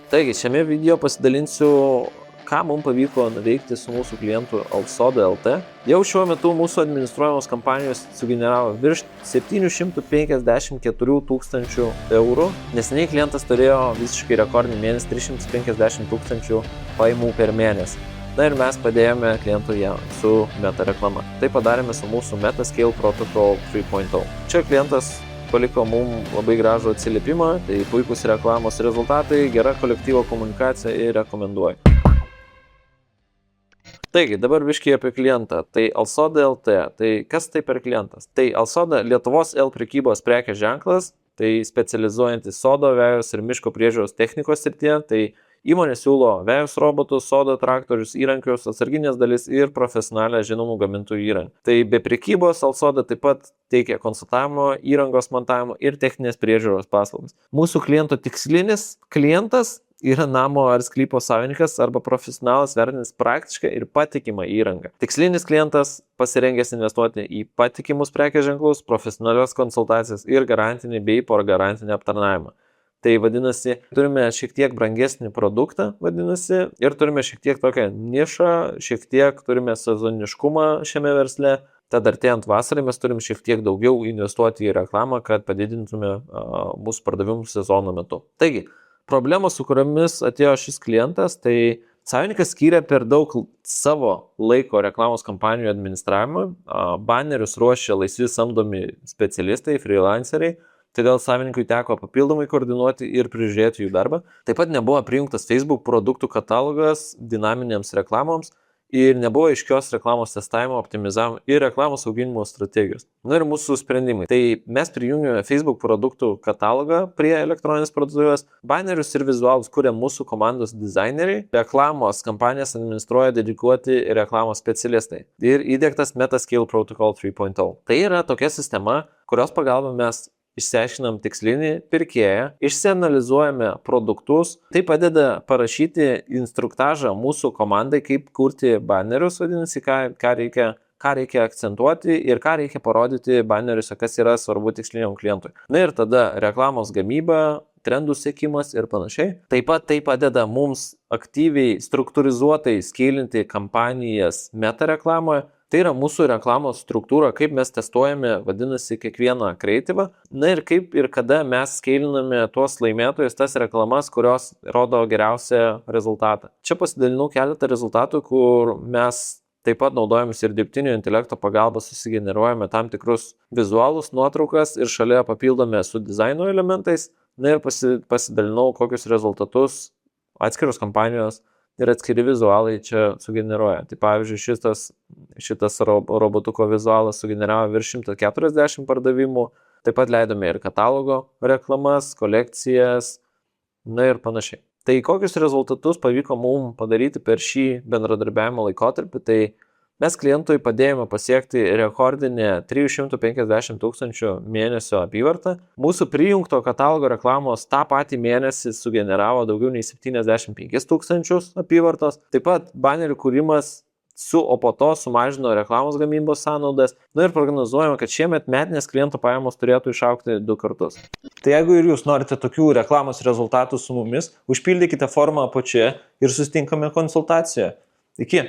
Taigi, šiame video pasidalinsiu, ką mums pavyko nuveikti su mūsų klientu Alsoda.lt. Jau šiuo metu mūsų administruojamos kampanijos sugeneravo virš 754 tūkstančių eurų. Neseniai klientas turėjo visiškai rekordinį mėnesį 350 tūkstančių pajamų per mėnesį. Na ir mes padėjome klientui su meta reklama. Tai padarėme su mūsų Metascale Protocol 3.0. Čia klientas paliko mums labai gražų atsiliepimą, tai puikus reklamos rezultatai, gera kolektyvo komunikacija ir rekomenduoju. Taigi, dabar biškiai apie klientą. Tai Alsoda.lt. Tai kas tai per klientas? Tai Alsoda Lietuvos prekybos prekės ženklas, tai specializuojantis sodo, vejos ir miško priežiūros technikos srityje. Tai įmonė siūlo vejos robotus, sodo traktorius, įrankius, atsarginės dalis ir profesionalią žinomų gamintojų įrangą. Tai be prekybos Alsoda taip pat teikia konsultavimo, įrangos montavimo ir techninės priežiūros paslaugas. Mūsų kliento tikslinis klientas yra namo ar sklypo savininkas arba profesionalas vertinęs praktišką ir patikimą įrangą. Tikslinis klientas pasirengęs investuoti į patikimus prekės ženklus, profesionalias konsultacijas ir garantinį bei porgarantinį aptarnavimą. Tai vadinasi, turime šiek tiek brangesnį produktą, vadinasi, ir turime šiek tiek tokią nišą, šiek tiek turime sezoniškumą šiame versle. Tad artėjant vasarai mes turim šiek tiek daugiau investuoti į reklamą, kad padidintume mūsų pardavimų sezono metu. Taigi, problemos, su kuriomis atėjo šis klientas, tai savininkas skyrė per daug savo laiko reklamos kampanijų administravimui, banerius ruošė laisvi samdomi specialistai, freelanceriai, todėl savininkui teko papildomai koordinuoti ir prižiūrėti jų darbą. Taip pat nebuvo prijungtas Facebook produktų katalogas dinaminėms reklamoms ir nebuvo aiškios reklamos testavimo, optimizavimo ir reklamos auginimo strategijos. Na ir mūsų sprendimai. Tai mes prijungėme Facebook produktų katalogą prie elektroninės parduotuvės, banerius ir vizualus kuria mūsų komandos dizaineriai, reklamos kampanijas administruoja dedikuoti reklamos specialistai ir įdiegtas Metascale Protocol 3.0. Tai yra tokia sistema, kurios pagalba mes išsiaiškinam tikslinį pirkėją, išsianalizuojame produktus, tai padeda parašyti instruktažą mūsų komandai, kaip kurti banerius, vadinasi, ką reikia akcentuoti ir ką reikia parodyti baneriuose, kas yra svarbu tiksliniam klientui. Na ir tada reklamos gamyba, trendų sekimas ir panašiai. Taip pat tai padeda mums aktyviai, struktūrizuotai skeilinti kampanijas meta reklamoje. Tai yra mūsų reklamos struktūra, kaip mes testuojame, vadinasi, kiekvieną kreatyvą. Na ir kaip ir kada mes skeiliname tuos laimėtojus, tas reklamas, kurios rodo geriausią rezultatą. Čia pasidalinau keletą rezultatų, kur mes taip pat naudojamės ir dirbtinio intelekto pagalba susigeneruojame tam tikrus vizualus, nuotraukas ir šalia papildome su dizaino elementais. Na ir pasidalinau, kokius rezultatus atskiros kompanijos ir atskiri vizualai čia sugeneruoja. Tai pavyzdžiui, šitas robotuko vizualas sugeneravo virš 140 pardavimų, taip pat leidome ir katalogo reklamas, kolekcijas, na ir panašiai. Tai kokius rezultatus pavyko mums padaryti per šį bendradarbiavimo laikotarpį, tai mes klientui padėjome pasiekti rekordinę 350 tūkstančių mėnesio apyvartą. Mūsų prijungto katalogo reklamos tą patį mėnesį sugeneravo daugiau nei 75 tūkstančius apyvartos. Taip pat banerių kūrimas o po to sumažino reklamos gamybos sąnaudas. Na ir prognozuojame, kad šiemet metinės klientų pajamos turėtų išaugti 2 kartus. Tai jeigu ir jūs norite tokių reklamos rezultatų su mumis, užpildykite formą apačioje ir susitinkame konsultacijoje. Iki!